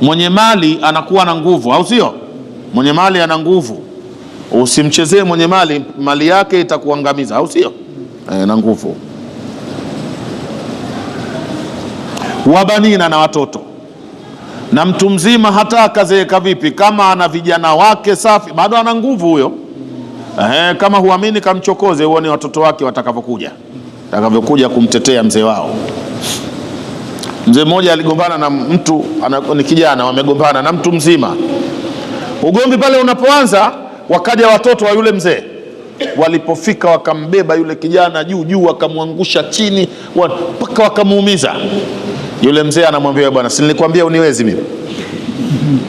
Mwenye mali anakuwa na nguvu, au sio? Mwenye mali ana nguvu, usimchezee mwenye mali, mali yake itakuangamiza, au sio? Na nguvu. Wabanina, na watoto. Na mtu mzima hata akazeeka vipi, kama ana vijana wake safi, bado ana nguvu huyo. Kama huamini, kamchokoze uone watoto wake watakavyokuja kumtetea mzee wao. Mzee mmoja aligombana na mtu, ni kijana, wamegombana na mtu mzima. Ugomvi pale unapoanza, wakaja watoto wa yule mzee. Walipofika wakambeba yule kijana juu, wakamwangusha chini mpaka wakamuumiza. Yule mzee anamwambia, bwana, si nilikwambia uniwezi mimi?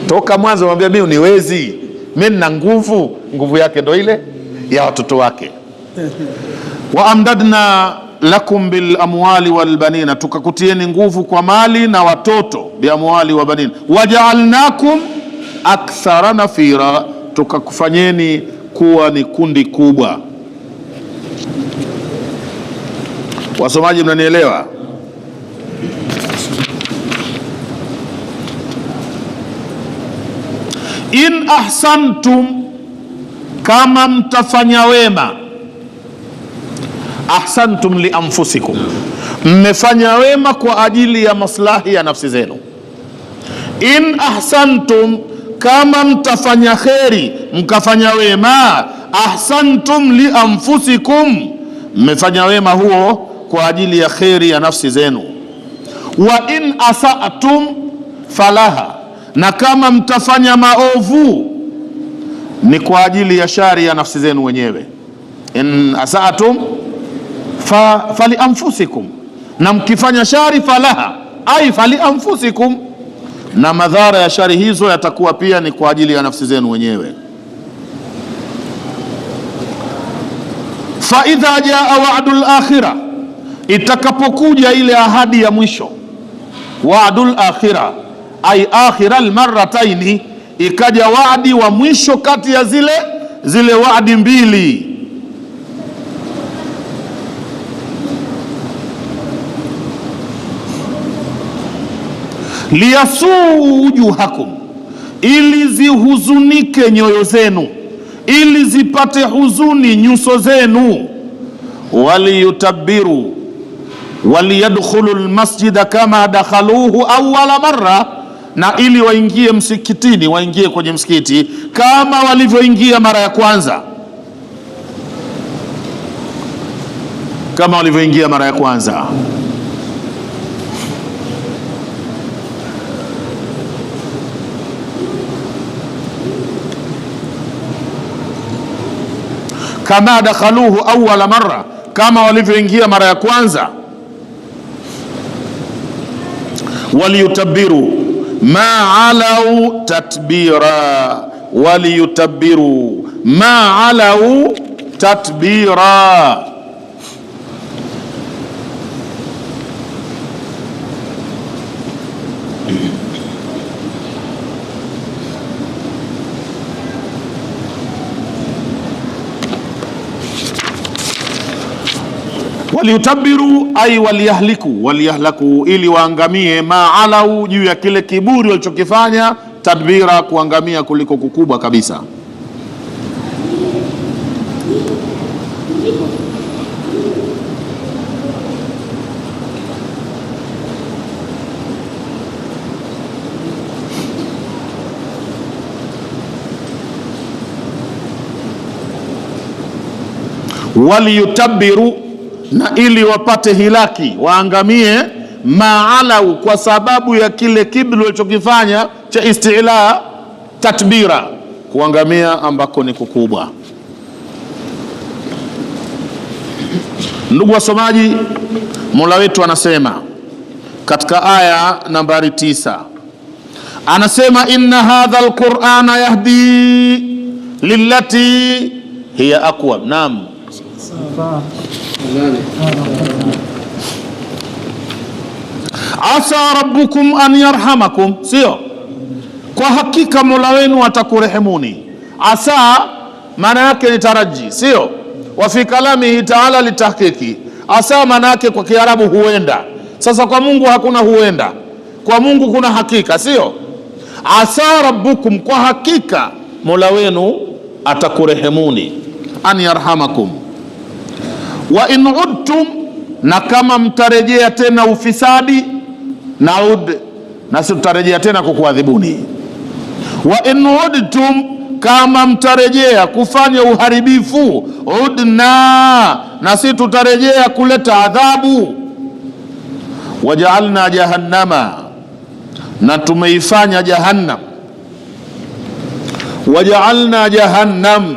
Toka mwanzo mwambia mimi uniwezi, mimi nina nguvu. Nguvu yake ndo ile ya watoto wake. Wa amdadna lakum bil amwali wal banina, tukakutieni nguvu kwa mali na watoto. Bi amwali wa banina. Waja'alnakum akthara nafira, tukakufanyeni kuwa ni kundi kubwa. Wasomaji, mnanielewa? In ahsantum, kama mtafanya wema. Ahsantum li anfusikum, mmefanya wema kwa ajili ya maslahi ya nafsi zenu. In ahsantum, kama mtafanya kheri mkafanya wema. Ahsantum li anfusikum, mmefanya wema huo kwa ajili ya kheri ya nafsi zenu. Wa in asatum falaha, na kama mtafanya maovu ni kwa ajili ya shari ya nafsi zenu wenyewe. In asatum fali anfusikum, na mkifanya shari falaha ai fali anfusikum, na madhara ya shari hizo yatakuwa pia ni kwa ajili ya nafsi zenu wenyewe. Fa idha jaa wa'dul akhirah, itakapokuja ile ahadi ya mwisho. Wa'dul akhirah ai akhiral marrataini, ikaja waadi wa mwisho kati ya zile waadi mbili. Liyasuu wujuhakum, ili zihuzunike nyoyo zenu, ili zipate huzuni nyuso zenu. Waliyutabiru waliyadkhulu almasjida kama dakhaluhu awwala marra, na ili waingie msikitini, waingie kwenye msikiti kama walivyoingia mara ya kwanza, kama walivyoingia mara ya kwanza. Kama dakhaluhu awwala marra, kama walivyoingia mara ya kwanza. Waliyutabiru ma alau tatbira, waliyutabiru ma alau tatbira. Waliyutabiru ay waliyahlaku, ili waangamie. Maalau, juu ya kile kiburi walichokifanya. Tadbira, kuangamia kuliko kukubwa kabisa. Waliyutabiru, na ili wapate hilaki, waangamie. Maalau, kwa sababu ya kile kibri walichokifanya cha istila. Tatbira, kuangamia ambako ni kukubwa. Ndugu wasomaji, Mola wetu anasema katika aya nambari 9, anasema inna hadha alqur'ana yahdi lillati hiya aqwam. Naam, asa rabbukum an yarhamakum, sio? Kwa hakika Mola wenu atakurehemuni. Asa maana yake ni taraji, sio? Wa fi kalamihi ta'ala litahqiqi. Asa maana yake kwa Kiarabu huenda. Sasa kwa Mungu hakuna huenda, kwa Mungu kuna hakika, sio? Asa rabbukum, kwa hakika Mola wenu atakurehemuni, an yarhamakum. Wa in udtum, na kama mtarejea tena ufisadi, naud, nasi tutarejea tena kukuadhibuni. Wa in udtum, kama mtarejea kufanya uharibifu, udna, nasi tutarejea kuleta adhabu. Wajaalna jahannama, na tumeifanya jahannam. Wajaalna jahannam,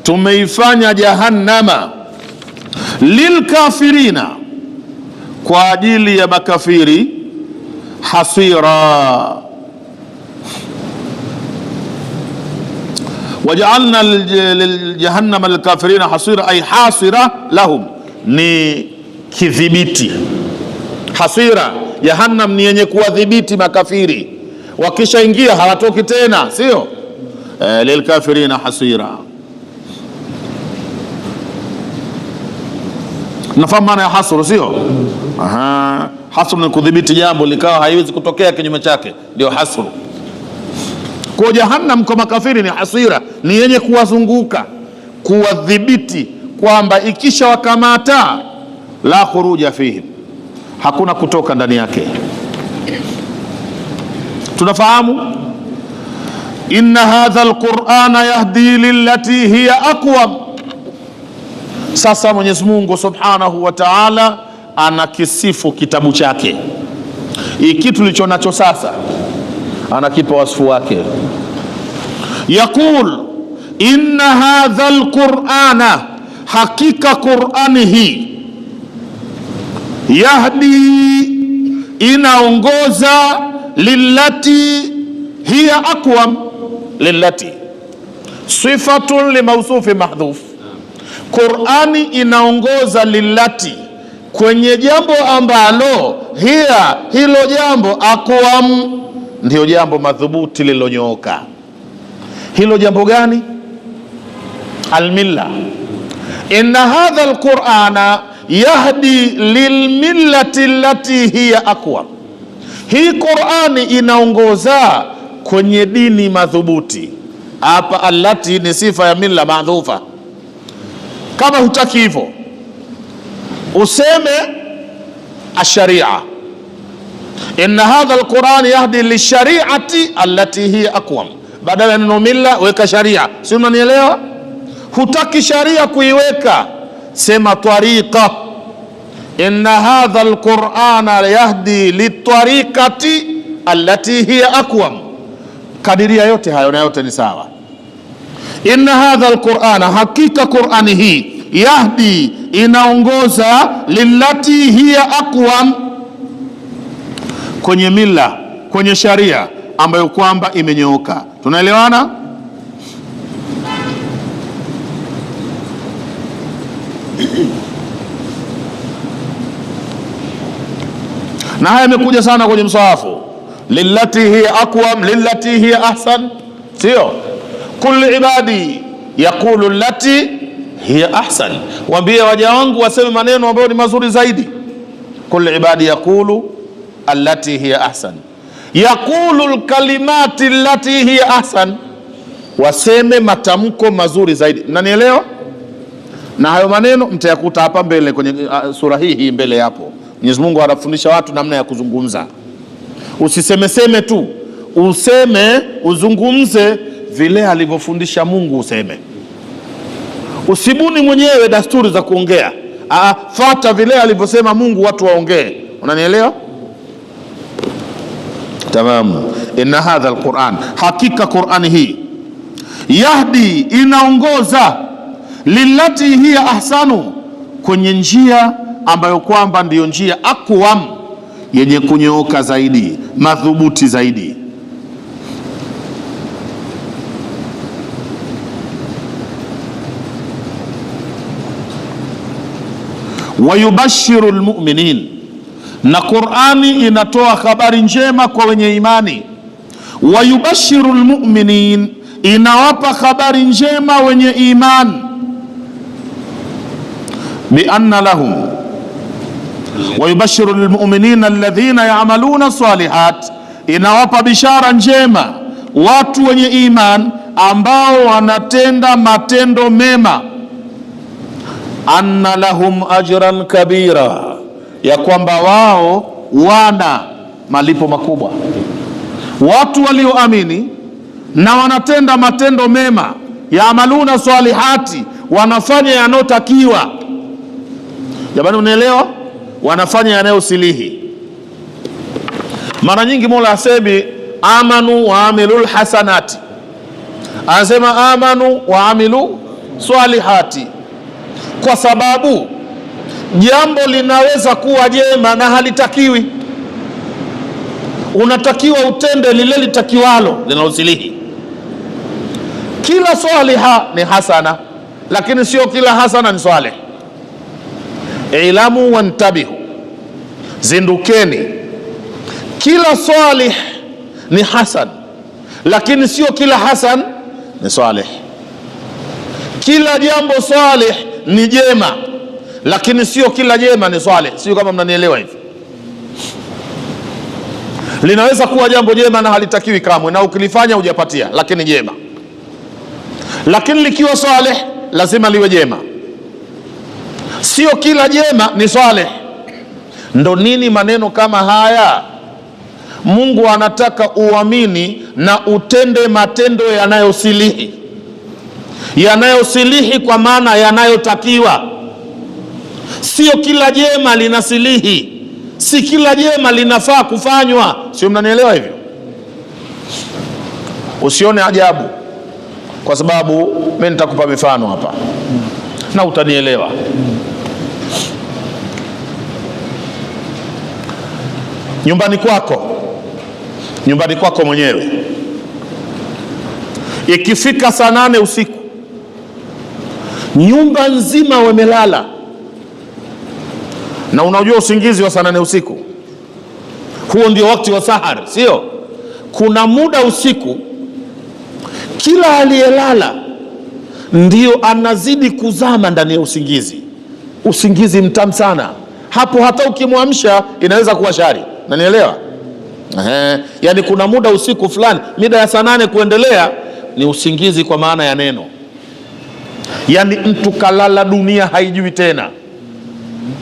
tumeifanya jahannama, lilkafirina, kwa ajili ya makafiri, hasira. Wajaalna jahannama lilkafirina hasira, ay hasira lahum, ni kidhibiti. Hasira, jahannam ni yenye kuwadhibiti makafiri, wakishaingia hawatoki tena, sio? Lilkafirina hasira. Nafahamu maana ya hasru, sio? Hasru ni kudhibiti jambo likawa haiwezi kutokea kinyume chake, ndio hasru. Kwa jahannam kwa makafiri ni hasira, ni yenye kuwazunguka, kuwadhibiti, kwamba ikisha wakamata, la khuruja fihim, hakuna kutoka ndani yake. Tunafahamu inna hadha alqur'ana yahdi lillati hiya aqwam. Sasa Mwenyezi Mungu Subhanahu wa Ta'ala anakisifu kitabu chake, hii kitu licho nacho sasa, anakipa wasifu wake. Yaqul inna hadha alqur'ana, hakika Qur'ani hii, yahdi, inaongoza, lillati hiya aqwam. Lillati sifatun limausufi mahdhuf. Qur'ani inaongoza lillati, kwenye jambo ambalo hiya, hilo jambo, aqwam, ndio jambo madhubuti lilonyooka. Hilo jambo gani? Almilla. Inna hadha alqur'ana yahdi lilmillati allati hiya aqwam. Hii Qur'ani inaongoza kwenye dini madhubuti. Hapa allati ni sifa ya milla mahdhufa. Kama hutaki hivyo, useme ash-sharia. Inna hadha alquran yahdi lishariati allati hiya aqwam, badala ya neno milla weka sharia. Si unanielewa? Hutaki sharia kuiweka, sema tariqa. Inna hadha alqur'ana yahdi litariqati allati hiya aqwam. Kadiria yote hayo na yote ni sawa. Inna hadha alqur'ana, hakika Qur'ani hii, yahdi, inaongoza, lillati hiya aqwam, kwenye mila, kwenye sharia ambayo kwamba imenyooka. Tunaelewana? Na haya yamekuja sana kwenye msahafu, lillati hiya aqwam, lillati hiya ahsan, sio? Kulli ibadi yaqulu allati hiya ahsan, waambie waja wangu waseme maneno ambayo ni mazuri zaidi. Kulli ibadi yaqulu allati hiya ahsan, yaqulu alkalimati allati hiya ahsan, waseme matamko mazuri zaidi. Mnanielewa? Na hayo maneno mtayakuta hapa mbele kwenye sura hii mbele hapo. Mwenyezi Mungu anafundisha watu namna ya kuzungumza. Usisemeseme tu, useme, uzungumze vile alivyofundisha Mungu useme. Usibuni mwenyewe dasturi za kuongea. Fuata vile alivyosema Mungu watu waongee. Unanielewa? Tamam. Inna hadha alquran, hakika Qur'ani hii, yahdi, inaongoza, lillati hiya ahsanu, kwenye njia ambayo kwamba ndiyo njia aqwam, yenye kunyooka zaidi, madhubuti zaidi. Wayubashiru almu'minin, na Qur'ani inatoa habari njema kwa wenye imani. Wayubashiru almu'minin, inawapa habari njema wenye imani. Bi anna lahum, wa yubashiru lilmu'minina alladhina ya'maluna salihat, inawapa bishara njema watu wenye iman ambao wanatenda matendo mema, anna lahum ajran kabira, ya kwamba wao wana malipo makubwa. Watu walioamini na wanatenda matendo mema, yaamaluna salihati, wanafanya yanayotakiwa. Jamani, unaelewa? Wanafanya yanayosilihi. Mara nyingi Mola asemi amanu wa amilul hasanati, anasema amanu wa amilu salihati, kwa sababu jambo linaweza kuwa jema na halitakiwi. Unatakiwa utende lile litakiwalo, linalosilihi. Kila saliha ni hasana, lakini sio kila hasana ni salih. Ilamu wantabihu, zindukeni, kila salih ni hasan, lakini sio kila hasan ni salih. Kila jambo salih ni jema, lakini sio kila jema ni salih. Sio kama mnanielewa hivi. Linaweza kuwa jambo jema na halitakiwi kamwe, na ukilifanya hujapatia, lakini jema. Lakini likiwa salih lazima liwe jema. Sio kila jema ni salih. Ndo nini maneno kama haya? Mungu anataka uamini na utende matendo yanayosilihi. Yanayosilihi kwa maana yanayotakiwa. Sio kila jema linasilihi, si kila jema linafaa kufanywa. Sio, mnanielewa hivyo? Usione ajabu, kwa sababu mimi nitakupa mifano hapa na utanielewa. Nyumbani kwako mwenyewe, ikifika saa 8 usiku, nyumba nzima wamelala, na unajua usingizi wa saa 8 usiku, huo ndio wakati wa sahar, sio? Kuna muda usiku kila aliyelala ndio anazidi kuzama ndani ya usingizi mtamu sana. Hapo hata ukimwamsha inaweza kuwa shari. Nanielewa? Yani kuna muda usiku fulani, mida ya saa 8 kuendelea, ni usingizi kwa maana ya neno. Yani mtu kalala, dunia haijui tena,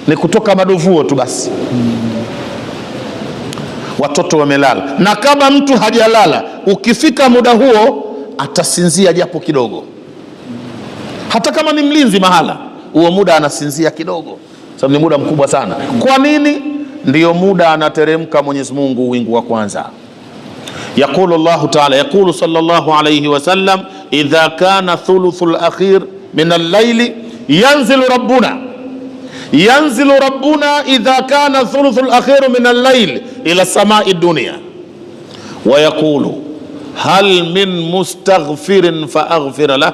ni kutoka madovuo tu basi. Watoto wamelala, na kama mtu hajalala, ukifika muda huo atasinzia japo kidogo. Hata kama ni mlinzi mahala, huo muda anasinzia kidogo, sababu ni muda mkubwa sana. Kwa nini? Ndiyo muda anateremka Mwenyezi Mungu wingu wa kwanza. Yaqulu Allahu Ta'ala, yaqulu sallallahu alayhi wasallam, idha kana thuluthul akhir min al-layli yanzilu rabbuna idha kana thuluthul akhir min al-layl ila samai dunya wa yaqulu hal min mustaghfirin fa aghfir lah.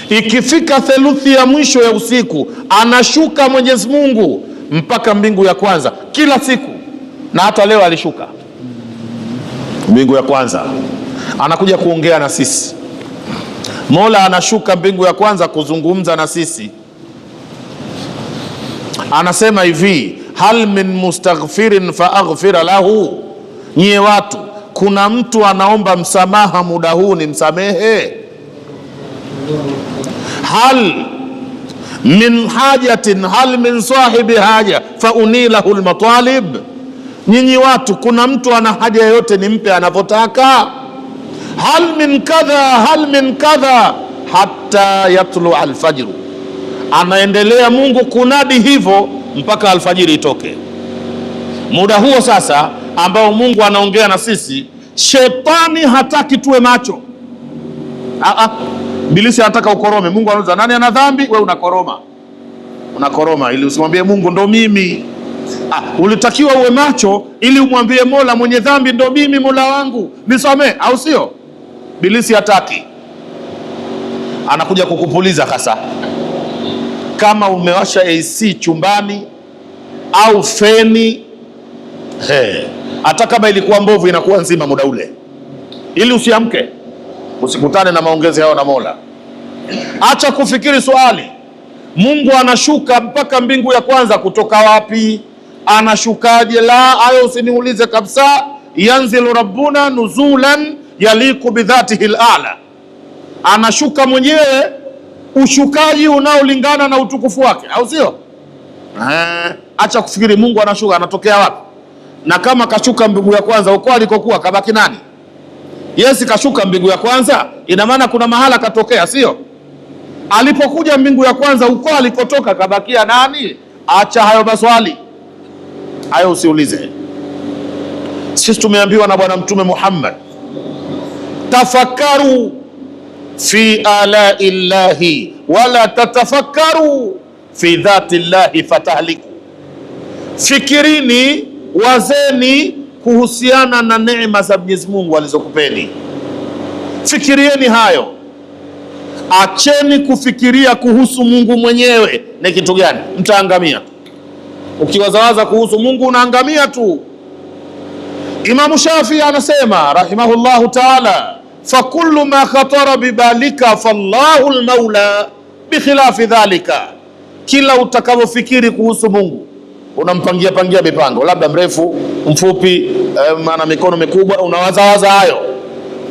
Ikifika theluthi ya mwisho ya usiku, anashuka Mwenyezi Mungu mpaka mbingu ya kwanza kila siku, na hata leo alishuka mbingu ya kwanza, anakuja kuongea na sisi. Mola anashuka mbingu ya kwanza kuzungumza na sisi, anasema hivi, hal min mustaghfirin fa aghfir lahu. Nyie watu, kuna mtu anaomba msamaha muda huu ni msamehe? Hal min hajatin, hal min sahibi haja fa unilahu almatalib. Nyinyi watu, kuna mtu ana haja yoyote nimpe anavyotaka? Hal min kadha, hal min kadha, hatta yatlu alfajr. Anaendelea Mungu kunadi hivyo mpaka alfajiri itoke. Muda huo sasa ambao Mungu anaongea na sisi, shetani hataki tuwe macho. Ibilisi anataka ukorome. Mungu anauliza nani ana dhambi? Wewe unakoroma ili usimwambie Mungu ndo mimi. Ulitakiwa uwe macho ili umwambie Mola, mwenye dhambi ndo mimi, Mola wangu nisamee, au sio? Ibilisi hataki, anakuja kukupuliza hasa. Kama umewasha AC chumbani au feni, hata kama ilikuwa mbovu inakuwa nzima muda ule, ili usiamke, usikutane na maongezi yao na Mola. Acha kufikiri swali, Mungu anashuka mpaka mbingu ya kwanza kutoka wapi? Anashukaje? La, hayo usiniulize kabisa. Yanzilu rabbuna nuzulan yaliku bidhatihi al-a'la, anashuka mwenyewe ushukaji unaolingana na utukufu wake, au sio? Acha kufikiri Mungu anashuka, anatokea wapi? Na kama kashuka mbingu ya kwanza, uko alikokuwa kabaki nani? Yesu kashuka mbingu ya kwanza, ina maana kuna mahala katokea, sio? Alipokuja mbingu ya kwanza, uko alikotoka kabakia nani? Acha hayo maswali, hayo usiulize. Sisi tumeambiwa na Bwana Mtume Muhammad, tafakaru fi alai llahi wala tatafakaru fi dhati llahi fatahliku, fikirini, wazeni kuhusiana na neema za Mwenyezi Mungu alizokupeni. Fikirieni hayo, acheni kufikiria kuhusu Mungu mwenyewe. Ni kitu gani? Mtaangamia. Ukiwazawaza kuhusu Mungu unaangamia tu. Imamu Shafi anasema rahimahullahu taala, fakullu ma khatara bibalika fallahu almaula bikhilafi dhalika, kila utakavyofikiri kuhusu Mungu unampangia pangia mipango, labda mrefu mfupi, ana mikono mikubwa, unawazawaza hayo.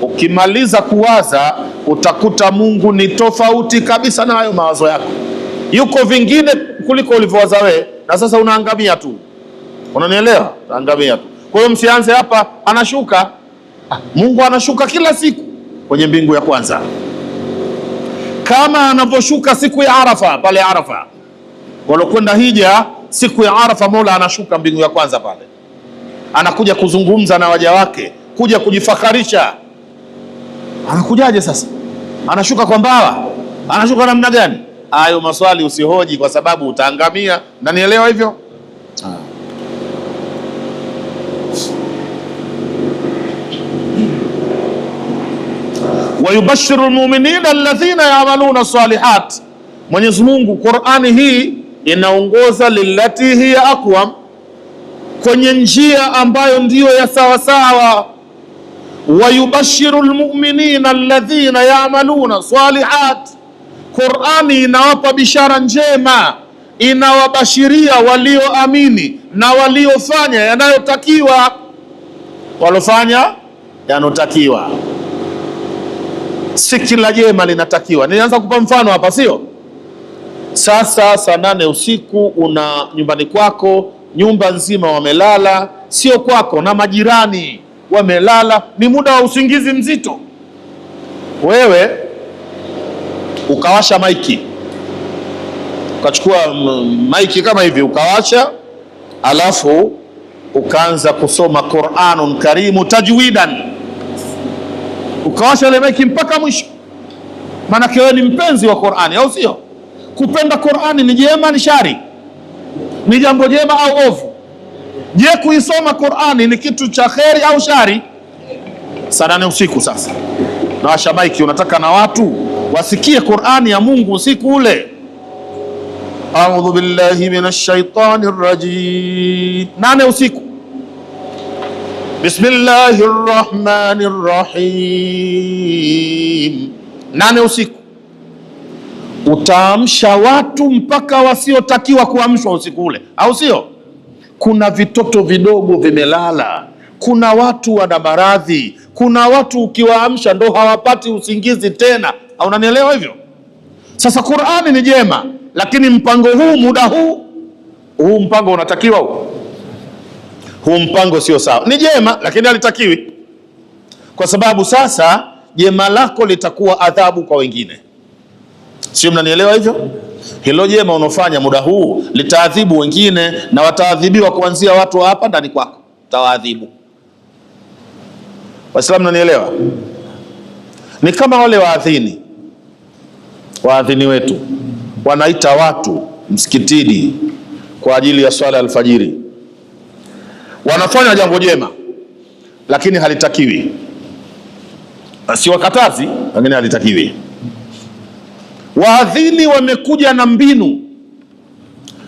Ukimaliza kuwaza utakuta Mungu ni tofauti kabisa na hayo mawazo yako, yuko vingine kuliko ulivyowaza wewe, na sasa unaangamia tu. Unanielewa? Unaangamia tu. Kwa hiyo msianze hapa anashuka. Mungu anashuka kila siku kwenye mbingu ya kwanza, kama anavyoshuka siku ya Arafa. Pale Arafa walokwenda hija siku ya Arafa, Mola anashuka mbingu ya kwanza pale, anakuja kuzungumza na waja wake, kuja kujifakarisha. Anakujaje sasa? Anashuka kwa mbawa? Anashuka namna gani? Hayo maswali usihoji, kwa sababu utaangamia. Nanielewa hivyo? Wayubashiru almu'minina alladhina ya'maluna salihat. Mwenyezi Mungu, Qur'ani hii inaongoza lillati hiya aqwam, kwenye njia ambayo ndiyo ya sawa sawa. Wayubashiru almu'minina alladhina ya'maluna salihat, Qur'ani inawapa bishara njema, inawabashiria walioamini na waliofanya yanayotakiwa. Walofanya yanotakiwa, si kila jema linatakiwa. Nilianza kupa mfano hapa, sio? Sasa saa 8 usiku una nyumbani kwako, nyumba nzima wamelala, sio kwako, na majirani wamelala, ni muda wa usingizi mzito. Wewe ukawasha maiki, ukachukua maiki kama hivi ukawasha, alafu ukaanza kusoma Qur'anun Karimu tajwidan, ukawasha ile maiki mpaka mwisho. Maana wewe ni mpenzi wa Qur'ani, au sio? Kupenda Qur'ani ni jema, ni shari? Ni jambo jema au ovu? Je, kuisoma Qur'ani ni kitu cha kheri au shari? Saa 8 usiku sasa nawasha maiki, unataka na watu wasikie Qur'ani ya Mungu usiku ule. A'udhu billahi minash shaitanir rajim. 8 usiku, bismillahir rahmanir rahim. 8 usiku utaamsha watu mpaka wasiotakiwa kuamshwa usiku ule, au sio? Kuna vitoto vidogo vimelala, kuna watu wana maradhi, kuna watu ukiwaamsha ndo hawapati usingizi tena. Au unanielewa hivyo? Sasa Qur'ani ni jema, lakini mpango huu, muda huu mpango unatakiwa huu mpango sio sawa. Ni jema lakini halitakiwi, kwa sababu sasa jema lako litakuwa adhabu kwa wengine. Sio, mnanielewa hivyo? Hilo jema unaofanya muda huu litaadhibu wengine, na wataadhibiwa kuanzia watu hapa ndani kwako, tawaadhibu. Waislamu, mnanielewa? Ni kama wale waadhini wetu wanaita watu msikitini kwa ajili ya swala alfajiri. Wanafanya jambo jema lakini halitakiwi. Si wakatazi, lakini halitakiwi. Waadhini wamekuja na mbinu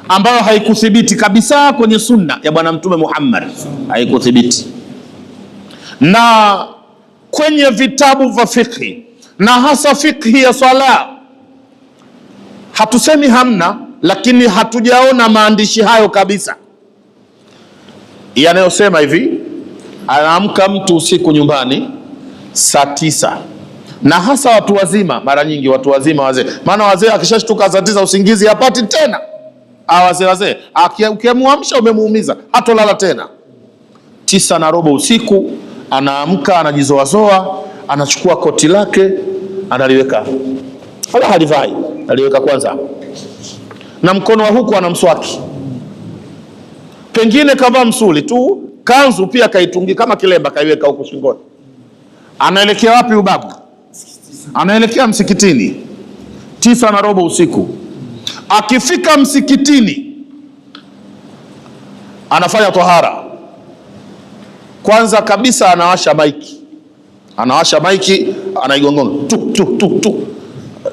ambayo haikuthibiti kabisa kwenye sunna ya Bwana Mtume Muhammad, haikuthibiti. Na kwenye vitabu vya fikhi, na hasa fikhi ya swala, hatusemi hamna, lakini hatujaona maandishi hayo kabisa. yanayosema hivi, anaamka mtu usiku nyumbani saa 9, na hasa watu wazima, mara nyingi watu wazima wazee, maana wazee akishashtuka saa 9 usingizi hapati tena. Wazee ukiamwamsha umemuumiza, hatolala tena. 9:15 usiku anaamka, anajizoazoa, anachukua koti lake analiweka, wala halivai, aliweka kwanza, na mkono wa huku ana mswaki, pengine kavaa msuli tu, kanzu pia kaitungi kama kilemba kaiweka huku shingoni. Anaelekea wapi ubabu? Anaelekea msikitini. 9:15 usiku. Akifika msikitini anafanya tohara. Kwanza kabisa anawasha maiki, anaigongonga tu,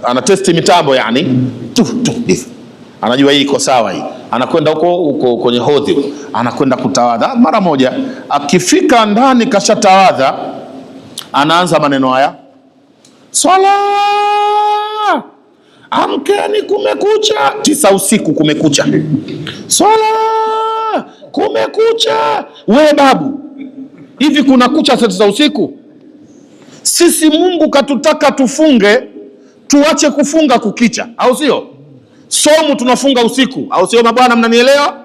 anatesti mitambo, yani anajua hii iko sawa, hii anakwenda huko kwenye hodhi, anakwenda kutawadha mara moja. Akifika ndani kashatawadha, anaanza maneno haya, swala, amkeni, kumekucha. 9 usiku, kumekucha, swala, kumekucha. We babu, hivi kuna kucha saa 9 usiku? Sisi Mungu katutaka tufunge, tuache kufunga kukicha, au sio? Somu tunafunga usiku, au sio mabwana, mnanielewa?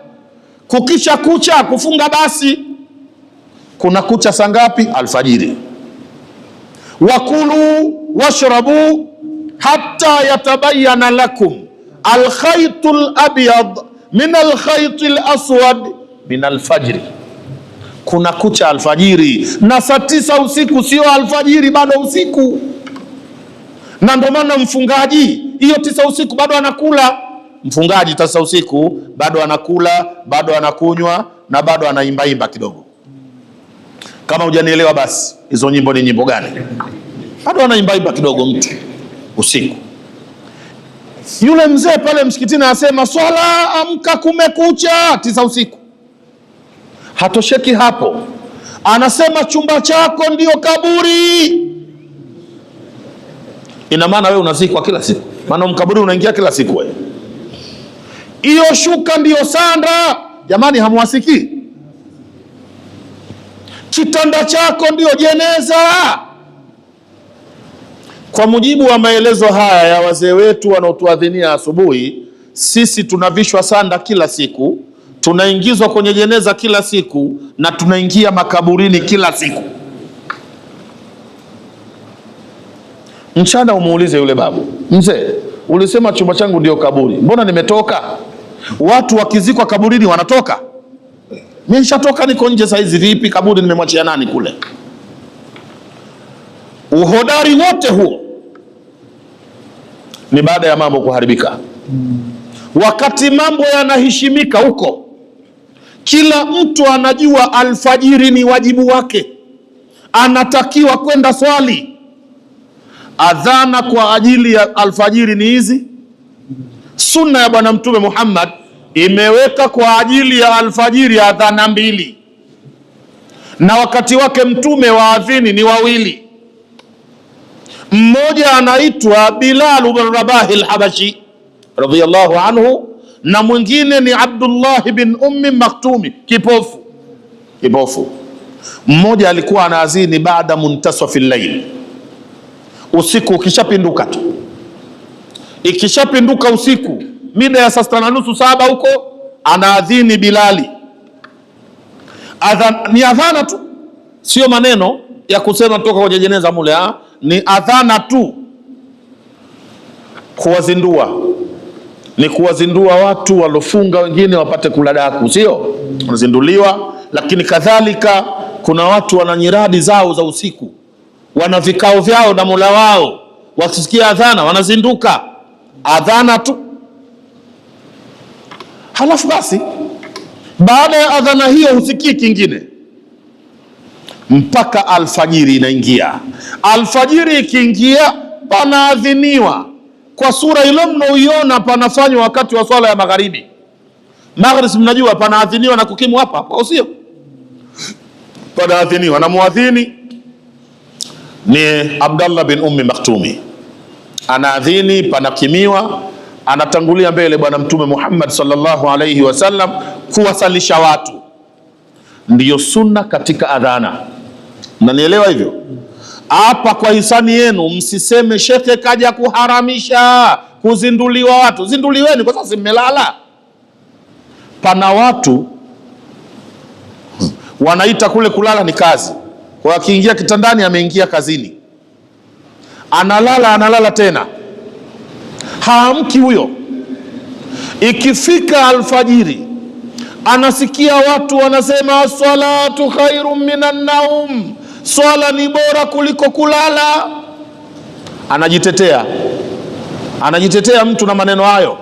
Kukisha kucha kufunga basi. Kuna kucha saa ngapi? Alfajiri. Wakulu washrabu hatta yatabayana lakum alkhaytul abyad min alkhaytil aswad min alfajri. Kuna kucha alfajiri, na saa 9 usiku sio alfajiri, bado usiku. Na ndio maana mfungaji hiyo 9 usiku bado anakula. Mfungaji 9 usiku bado anakula, bado anakunywa, na bado anaimbaimba kidogo. Kama hujanielewa basi hizo nyimbo ni nyimbo gani? Bado anaimbaimba kidogo mtu usiku. Yule mzee pale msikitini anasema swala, amka, kumekucha, 9 usiku. Hatosheki hapo, anasema chumba chako ndio kaburi. Ina maana wewe unazikwa kila siku, maana mkaburi unaingia kila siku wewe. Hiyo shuka ndio sanda. Jamani, hamwasikii? Kitanda chako ndio jeneza. Kwa mujibu wa maelezo haya ya wazee wetu wanaotuadhinia asubuhi, sisi tunavishwa sanda kila siku, tunaingizwa kwenye jeneza kila siku, na tunaingia makaburini kila siku. Mchana umuulize yule babu, mzee, ulisema chumba changu ndio kaburi, mbona nimetoka? Watu wakizikwa kaburini wanatoka, mimi nishatoka, niko nje saizi. Vipi kaburi nimemwachia nani kule? Uhodari wote huo ni baada ya mambo kuharibika. Wakati mambo yanaheshimika huko, kila mtu anajua alfajiri ni wajibu wake, anatakiwa kwenda swali. Adhana kwa ajili ya alfajiri ni hizi. Sunna ya Bwana Mtume Muhammad imeweka kwa ajili ya alfajiri adhana 2, na wakati wake Mtume waadhini ni 2. Mmoja anaitwa Bilal bin Rabah al-Habashi radhiyallahu anhu, na mwingine ni Abdullah bin Ummi Maktumi, kipofu. Mmoja alikuwa anaadhini baada muntasafi al-layl, usiku ukishapinduka tu. Ikishapinduka usiku mida ya saa 6:30 7 huko, anaadhini Bilali. Ni adhana tu, sio maneno ya kusema toka kwenye jeneza mule, ni adhana tu. Kuwazindua watu walofunga, wengine wapate kula daku, sio? Wanazinduliwa. Lakini kadhalika kuna watu wana nyiradi zao za usiku, wana vikao vyao na Mola wao, wakisikia adhana wanazinduka. Adhana tu. Halafu basi baada ya adhana hiyo husikii kingine mpaka alfajiri inaingia. Alfajiri ikiingia, panaadhiniwa kwa sura ile mnaoiona panafanywa wakati wa swala ya magharibi. Magharibi mnajua panaadhiniwa na kukimu hapa, au sio? Panaadhiniwa na muadhini ni Abdullah bin Ummi Maktumi, anaadhini, panakimiwa, anatangulia mbele Bwana Mtume Muhammad sallallahu alayhi wasallam kuwasalisha watu. ndiyo sunna katika adhana. Mnanielewa hivyo? Hapa kwa hisani yenu msiseme shekhe kaja kuharamisha kuzinduliwa watu. Zinduliweni kwa sababu mmelala. Pana watu wanaita kule kulala ni kazi, kwa akiingia kitandani ameingia kazini, analala tena, haamki huyo. Ikifika alfajiri anasikia watu wanasema salatu khairum minan naum, swala ni bora kuliko kulala. Anajitetea mtu na maneno hayo.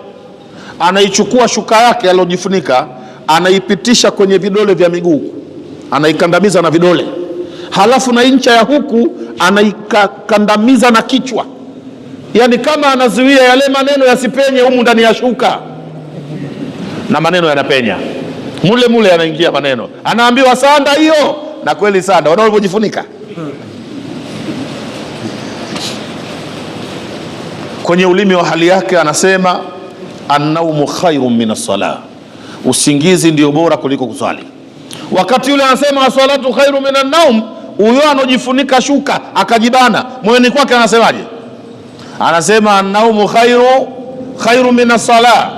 Anaichukua shuka yake aliyojifunika, anaipitisha kwenye vidole vya miguu, anaikandamiza na vidole, halafu na incha ya huku anaikandamiza na kichwa, yani kama anazuia yale maneno yasipenye humu ndani ya shuka, na maneno yanapenya mule yanaingia maneno, anaambiwa sanda hiyo, na kweli sanda wanaojifunika. Kwenye ulimi wa hali yake anasema annaumu khairun min as-salah, usingizi ndio bora kuliko kuswali. Wakati yule anasema as-salatu khairu min an-naum, huyo anojifunika shuka akajibana moyoni kwake anasemaje? Anasema annaumu khairu min as-salah.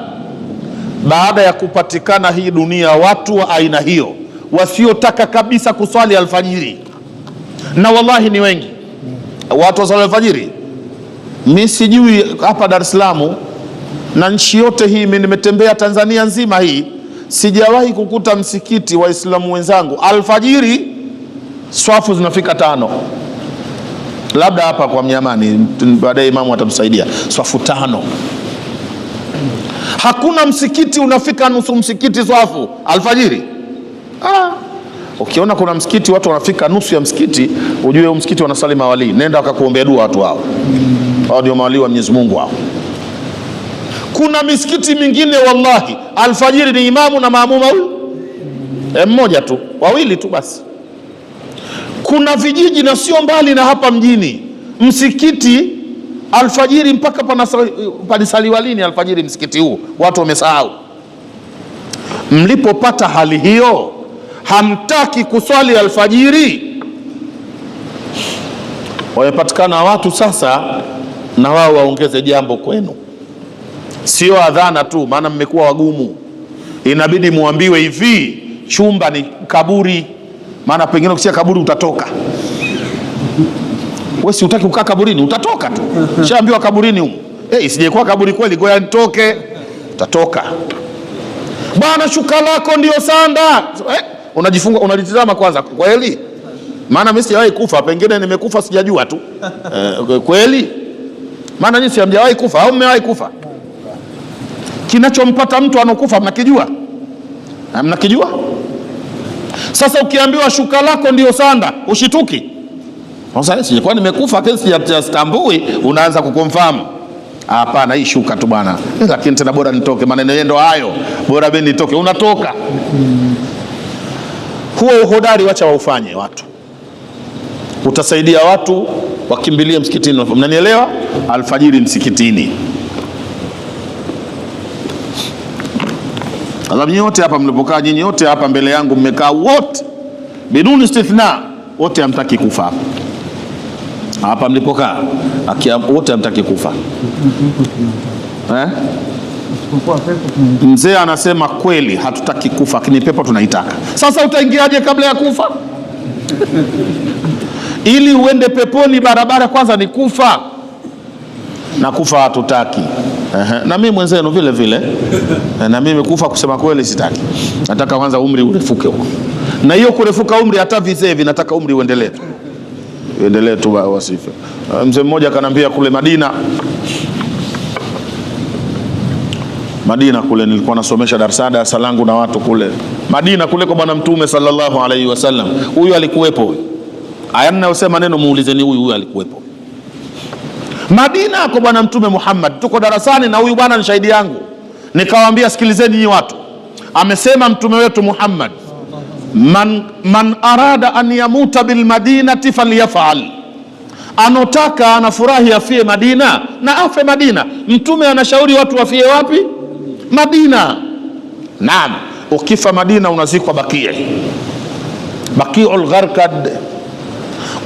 Baada ya kupatikana hii dunia watu wa aina hiyo wasiotaka kabisa kuswali alfajiri, na wallahi ni wengi watu waswali alfajiri. Mimi sijui hapa Dar es Salaam na nchi yote hii, mimi nimetembea Tanzania nzima hii, sijawahi kukuta msikiti waislamu wenzangu alfajiri swafu zinafika 5. Labda hapa kwa Mnyamani, baadaye imamu atatusaidia, swafu 5. Hakuna msikiti unafika nusu msikiti swafu alfajiri. Ukiona kuna msikiti watu wanafika nusu ya msikiti, ujue huo msikiti wanasali mawali. Nenda wakakuombea dua watu hao. Hao ndio mawali wa Mwenyezi Mungu hao. Kuna misikiti mingine wallahi alfajiri ni imamu na maamuma huyu mmoja tu, 2 tu basi. Kuna vijiji na sio mbali na hapa mjini, msikiti alfajiri mpaka panisaliwa lini alfajiri msikiti huu, watu wamesahau. Mlipopata hali hiyo hamtaki kuswali alfajiri, wamepatikana watu sasa na wao waongeze jambo kwenu, sio adhana tu, maana mmekuwa wagumu. Inabidi muambiwe hivi, chumba ni kaburi, maana pengine ukisia kaburi utatoka. Wewe si utaki kukaa kaburini, utatoka tu. Shaambiwa kaburini huko. Isijekuwa kaburi kweli, goya nitoke, utatoka. Bwana shuka lako ndio sanda. Unajifunga, unalitizama kwanza, kweli? Maana mimi sijawahi kufa, pengine nimekufa sijajua tu. Kweli? Maana nyinyi hamjawahi kufa au mmewahi kufa? Kinachompata mtu anokufa mnakijua? Mnakijua? Sasa ukiambiwa shuka lako ndio sanda, ushituki? Sasa sijekuwa nimekufa kesi ya stambui, unaanza kukonfirm. Hapana, hii shuka tu bwana. Lakini tena bora nitoke, maneno yendo hayo. Bora mimi nitoke, unatoka. Huo uhodari wacha waufanye watu. Utasaidia watu wakimbilie msikitini. Mnanielewa? Alfajiri msikitini. Nyinyi wote hapa mlipokaa, nyinyi wote hapa mbele yangu mmekaa wote biduni istithna, wote hamtaki kufa hapa. Hapa mlipokaa wote hamtaki kufa. Mzee anasema kweli hatutaki kufa, lakini pepo tunaitaka. Sasa utaingiaje kabla ya kufa? Ili uende peponi barabara kwanza ni kufa, na kufa hatutaki. Na mimi mwenzenu vile vile, na mimi kufa kusema kweli sitaki. Nataka kwanza umri urefuke huko, na hiyo kurefuka umri hata vizee vinataka umri uendelee tu wasife. Mzee mmoja akanambia kule Madina kule nilikuwa nasomesha darasa langu na watu kule Madina kule kwa bwana Mtume sallallahu alaihi wasallam. Huyu alikuwepo huyu. Aya ninayosema neno muulizeni huyu alikuwepo. Madina kwa bwana Mtume Muhammad, tuko darasani na huyu bwana ni shahidi yangu. Nikawaambia sikilizeni nyinyi watu. Amesema mtume wetu Muhammad, man arada an yamuta bil madinati falyafal. Anotaka anafurahi afie Madina na afe Madina. Mtume anashauri watu wafie wapi? Madina. Naam, ukifa Madina unazikwa Bakia. Baqiul Gharqad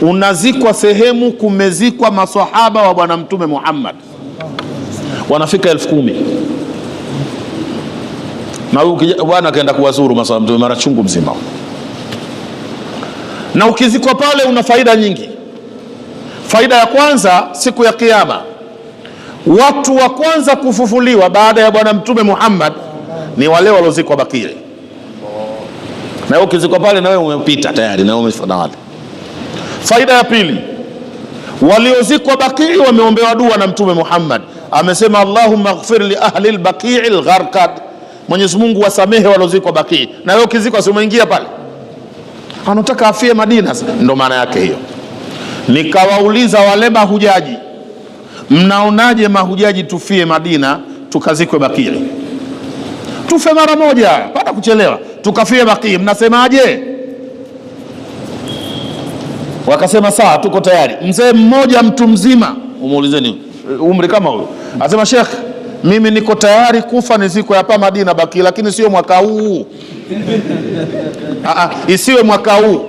unazikwa sehemu kumezikwa maswahaba wa bwana Mtume Muhammad, wanafika 10,000. Na huyu bwana akaenda kuwazuru maswahaba Mtume mara chungu mzima. Na ukizikwa pale una faida nyingi. Faida ya kwanza, siku ya Kiyama watu wa kwanza kufufuliwa baada ya bwana Mtume Muhammad ni wale waliozikwa Baqi. Na wewe ukizikwa pale na wewe umepita tayari, na wewe umefuata wale. Faida ya pili, waliozikwa Baqi wameombewa dua na Mtume Muhammad. Amesema Allahumma ighfir li ahli al-Baqi al-Gharqad, Mwenyezi Mungu wasamehe waliozikwa Baqi. Na wewe ukizikwa si umeingia pale, anataka afie Madina. Ndo maana yake hiyo. Nikawauliza wale mahujaji, mnaonaje mahujaji tufie Madina tukazikwe Baqi? Tufe mara moja baada kuchelewa tukafie Baqi, mnasemaje? Wakasema sawa, tuko tayari. Mzee mmoja mtu mzima, umuulizeni umri kama huyo, asema Sheikh, mimi niko tayari kufa nizikwe hapa Madina Baqi, lakini sio mwaka huu. Isiwe mwaka huu.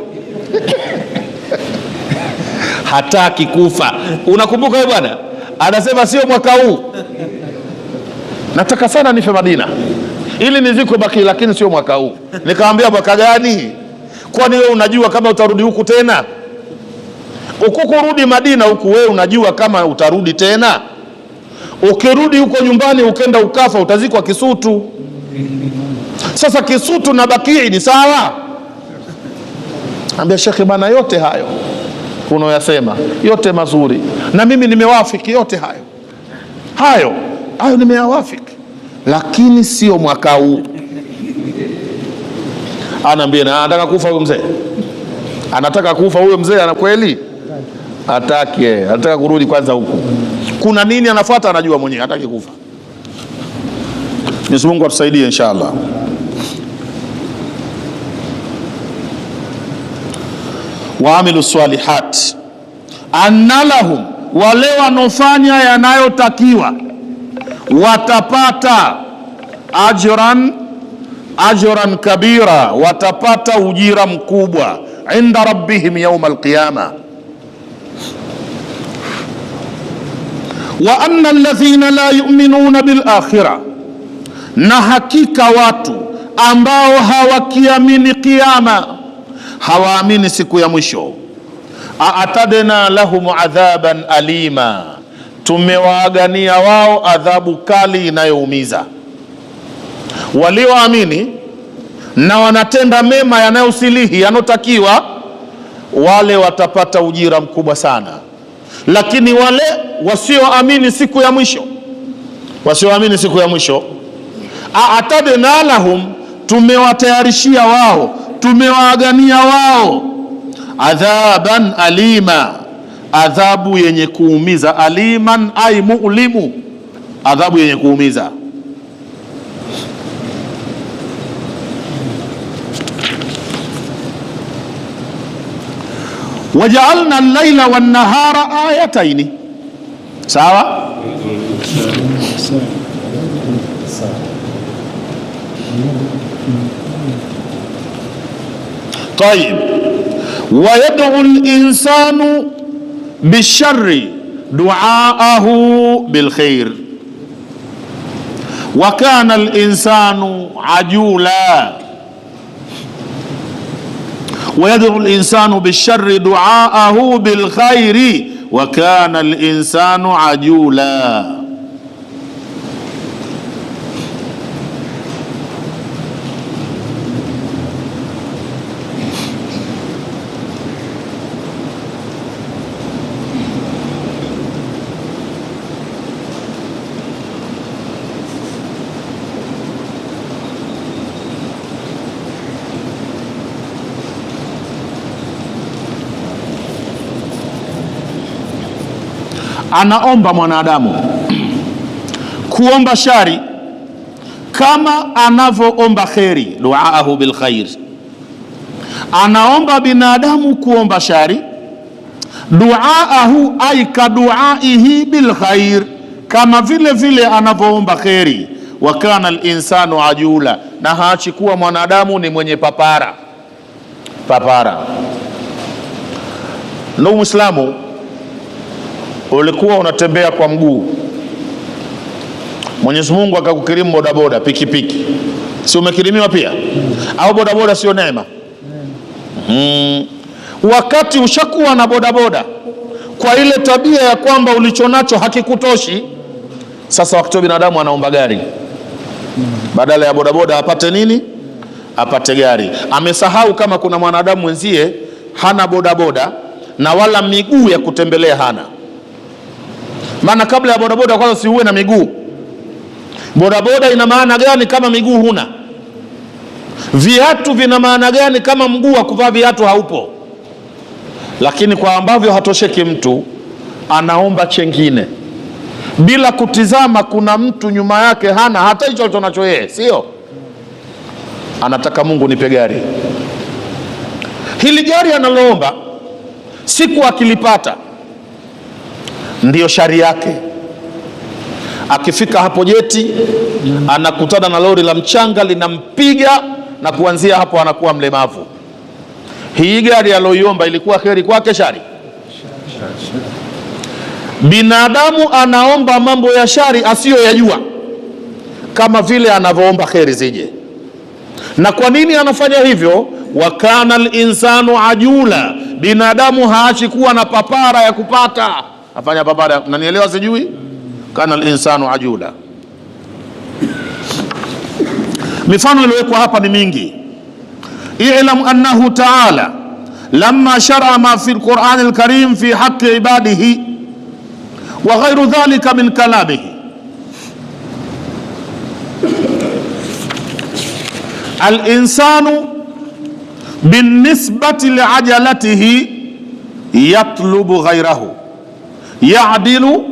Hataki kufa. Unakumbuka yule bwana anasema sio mwaka huu, nataka sana nife Madina ili nizikwe Baqi, lakini sio mwaka huu. Nikamwambia mwaka gani? Kwani wewe unajua kama utarudi huku tena? Ukukurudi Madina huku, wewe unajua kama utarudi tena? Ukirudi huko nyumbani ukenda ukafa, utazikwa Kisutu. Sasa Kisutu na Baqi ni sawa? Ambia Sheikh bana, yote hayo unayoyasema yote mazuri, na mimi nimewafiki yote hayo nimeyawafiki, lakini sio mwaka huu. Anaambia na anataka kufa huyo mzee, anataka kufa huyo mzee. Ana kweli hataki, anataka kurudi kwanza huku. Kuna nini anafuata? Anajua mwenyewe hataki kufa. Mwenyezi Mungu atusaidie inshallah. Waamilu salihat anna lahum, wale wanaofanya yanayotakiwa watapata ajran kabira, watapata ujira mkubwa inda rabbihim yawma alqiyama. Wa anna alladhina la yu'minuna bil akhirah, na hakika watu ambao hawakiamini kiyama, hawaamini siku ya mwisho, a'tadna lahum adhaban alima, tumewaagania wao adhabu kali inayoumiza. Walioamini na wanatenda mema yanayosilihi yanotakiwa, wale watapata ujira mkubwa sana. Lakini wale wasioamini siku ya mwisho, a'tadna lahum, tumewatayarishia wao, tumewaagania wao adhaban alima, adhabu yenye kuumiza. Aliman ay mu'limu, adhabu yenye kuumiza. Waja'alna al-laila wan-nahara ayataini, sawa. Tayib, wa yad'u al-insanu bish-sharri du'aahu bil-khair wa kana al-insanu ajula. Wa yad'u al-insanu bish-sharri du'aahu bil-khairi wa kana al-insanu ajula. Anaomba mwanadamu kuomba shari kama anavyoomba kheri, duaahu bil khair. Anaomba binadamu kuomba shari, duaahu ay ka duaihi bil khair, kama vile vile anavyoomba kheri. Wa kana al insanu ajula, na haachi kuwa mwanadamu ni mwenye papara. papara. Ndugu Muislamu, ulikuwa unatembea kwa mguu, Mwenyezi Mungu akakukirimu bodaboda, pikipiki, si umekirimiwa pia? Au bodaboda sio neema? Wakati ushakuwa na bodaboda kwa ile tabia ya kwamba ulichonacho hakikutoshi, sasa wakati binadamu anaomba gari, badala ya bodaboda apate nini? Apate gari. Amesahau kama kuna mwanadamu mwenzie hana bodaboda na wala miguu ya kutembelea hana. Maana kabla ya bodaboda kwanza si uwe na miguu. Bodaboda ina maana gani kama miguu huna? Viatu vina maana gani kama mguu wa kuvaa viatu haupo? Lakini kwa ambavyo hatosheki mtu, anaomba chengine bila kutizama kuna mtu nyuma yake hana hata hicho alichonacho yeye, sio? Anataka Mungu nipe gari. Hili gari analoomba siku akilipata ndiyo shari yake. Akifika hapo jeti anakutana na lori la mchanga linampiga, na kuanzia hapo anakuwa mlemavu. Hii gari aliyoiomba ilikuwa kheri kwake, shari? Binadamu anaomba mambo ya shari asiyoyajua, kama vile anavyoomba kheri zije. Na kwa nini anafanya hivyo? Wa kana al-insanu ajula, binadamu haachi kuwa na papara ya kupata, afanya papara. Nanielewa sijui? Kana al-insanu ajula. Mifano iliyowekwa hapa ni mingi. I'lam annahu ta'ala lamma shar'a ma fi al-Qur'an al-Karim fi haqqi ibadihi wa ghayru dhalika min kalamihi. Al-insanu binisbati li'ajalatihi yatlubu ghayrahu ya'dilu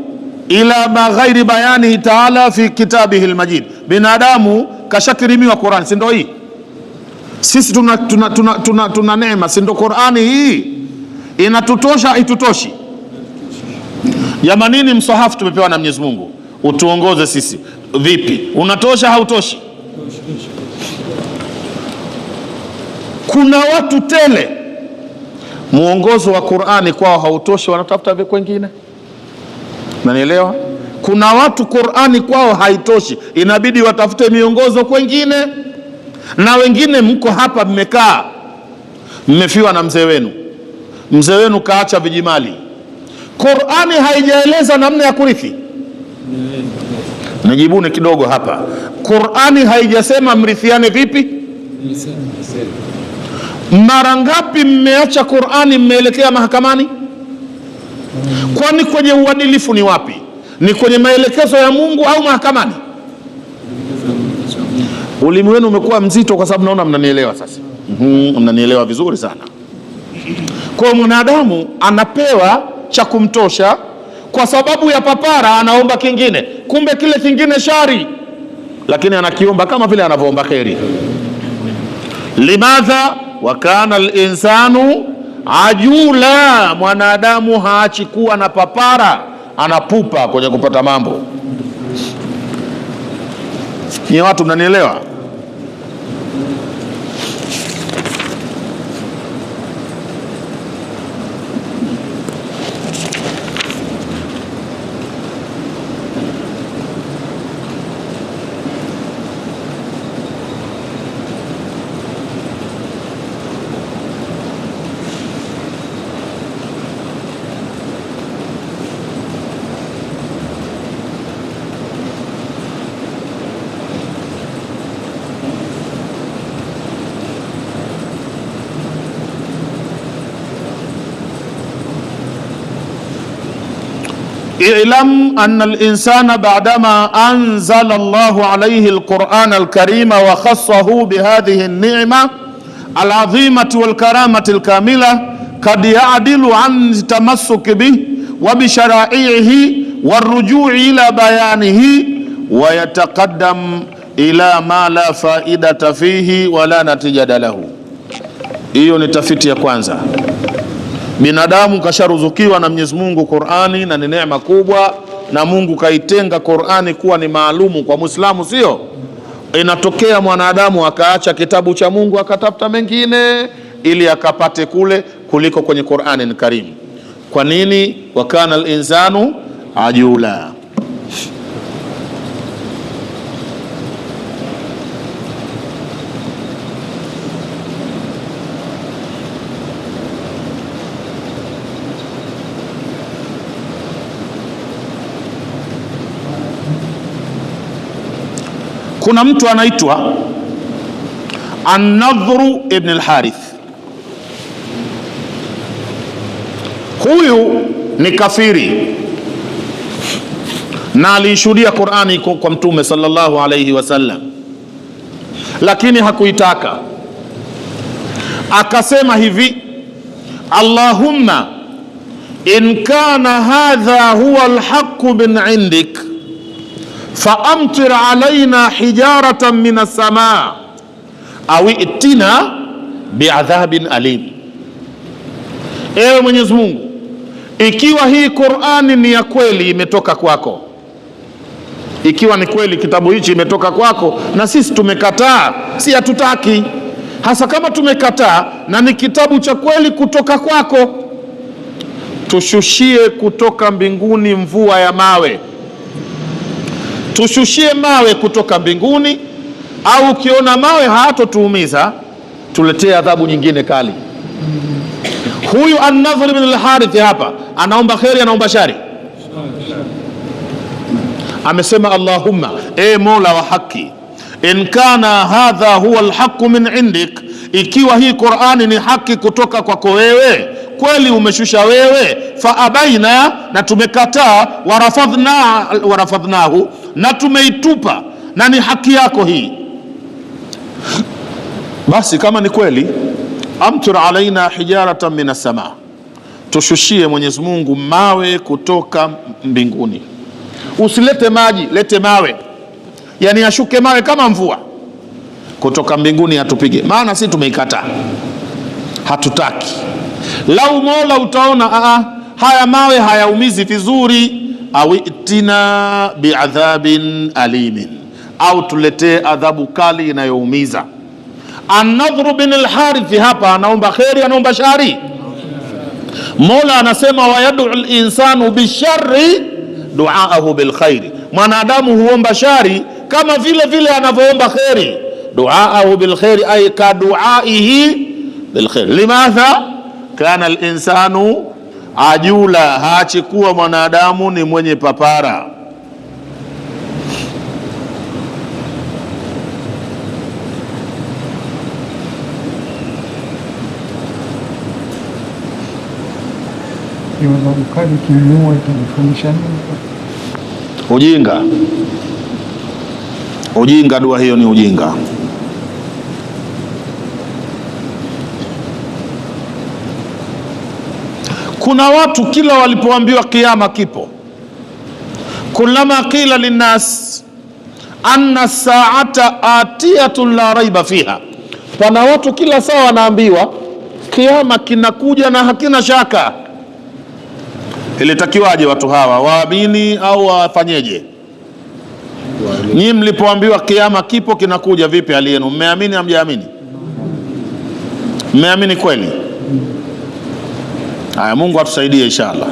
ila ma ghairi bayanihi ta'ala fi kitabihi al-majid. Binadamu kashakirimiwa Qur'an, si ndio hii? Sisi tuna neema, si ndio? Qur'ani hii inatutosha, itutoshi? Jamanini, msahafu tumepewa na Mwenyezi Mungu, utuongoze sisi. Vipi, unatosha hautoshi? Kuna watu tele muongozo wa Qur'ani kwao hautoshi, wanatafuta kwengine. Nanielewa? Kuna watu Qur'ani kwao haitoshi, inabidi watafute miongozo kwengine. Na wengine mko hapa mmekaa, mmefiwa na mzee wenu, mzee wenu kaacha vijimali. Qur'ani haijaeleza namna ya kurithi. Nijibune kidogo hapa. Qur'ani haijasema mrithiane vipi? Mara ngapi mmeacha Qur'ani mmeelekea mahakamani? Kwani kwenye uadilifu ni wapi? Ni kwenye maelekezo ya Mungu au mahakamani? Ulimi wenu umekuwa mzito kwa sababu naona mnanielewa sasa. Mnanielewa vizuri sana. Kwa mwanadamu anapewa cha kumtosha, kwa sababu ya papara anaomba kingine, kumbe kile kingine shari, lakini anakiomba kama vile anavyoomba kheri. Limadha wa kana al-insanu ajula, mwanadamu haachi kuwa na papara, anapupa kwenye kupata mambo. Ni watu mnanielewa? I'lam anna al-insana ba'dama anzala Allahu alayhi al-Qur'an al-Karim wa khassahu bihadhihi an-ni'ma al-'azimati wal-karamati al-kamila qad ya'dilu an tamassuk bihi wa bi shara'ihi war-ruju'i ila bayanihi wa yataqaddam ila ma la fa'idata fihi wa la natijata lahu. Hiyo ni tafiti ya kwanza. Binadamu kasharuzukiwa na Mwenyezi Mungu Qur'ani, na ni neema kubwa, na Mungu kaitenga Qur'ani kuwa ni maalumu kwa Muislamu, sio? Inatokea mwanadamu akaacha kitabu cha Mungu akatafuta mengine, ili akapate kule kuliko kwenye Qur'ani Karim. Kwa nini? Wa kana al-insanu ajula. Kuna mtu anaitwa An-Nadhru ibn al-Harith. Huyu ni kafiri na aliishuhudia Qur'ani kwa Mtume sallallahu alayhi wasallam, lakini hakuitaka. Akasema hivi, Allahumma in kana hadha huwa al-haqq min indik faamtir alaina hijaratan min as-samaa au itina biadhabin alim. Ewe Mwenyezi Mungu, ikiwa hii Qur'ani ni ya kweli imetoka kwako, ikiwa ni kweli kitabu hichi imetoka kwako na sisi tumekataa, si hatutaki, hasa kama tumekataa na ni kitabu cha kweli kutoka kwako, tushushie kutoka mbinguni mvua ya mawe, tushushie mawe kutoka mbinguni, au ukiona mawe hayatotuumiza tuletee adhabu nyingine kali. Huyu An-Nadhr ibn al-Harith hapa anaomba kheri, anaomba shari? Amesema Allahumma, e Mola wa haki, in kana hadha huwa al-haqq min indik, ikiwa hii Qur'ani ni haki kutoka kwako wewe, kweli umeshusha wewe, fa abaina, na tumekataa, warafadhnahu, na tumeitupa, na ni haki yako hii, basi kama ni kweli, amtir alaina hijaratan min as-samaa, tushushie Mwenyezi Mungu mawe kutoka mbinguni. Usilete maji, lete mawe, yani ashuke mawe kama mvua kutoka mbinguni atupige, maana sisi tumeikataa, hatutaki. Lau Mola utaona haya mawe hayaumizi vizuri, au itina biadhabin alimin, au tuletee adhabu kali inayoumiza. An-Nadhr bin al-Harith hapa anaomba kheri, anaomba shari? Mola anasema wa yad'u al-insanu bisharri duaahu bil khairi, mwanadamu huomba shari kama vile vile anavyoomba kheri. Duaahu bil khairi ay ka duaihi bil khair. Limadha kana al-insanu ajula, haachi kuwa mwanadamu ni mwenye papara. Ujinga, ujinga, dua hiyo ni ujinga. Kuna watu kila walipoambiwa kiyama kipo, kullama qila linnas anna saata atiyatun la raiba fiha, pana watu kila saa wanaambiwa kiyama kinakuja na hakina shaka. Ilitakiwaje watu hawa, waamini au wafanyeje? Nyinyi mlipoambiwa kiyama kipo kinakuja, vipi hali yenu? Mmeamini hamjaamini? Mmeamini kweli? Haya, Mungu atusaidie inshallah.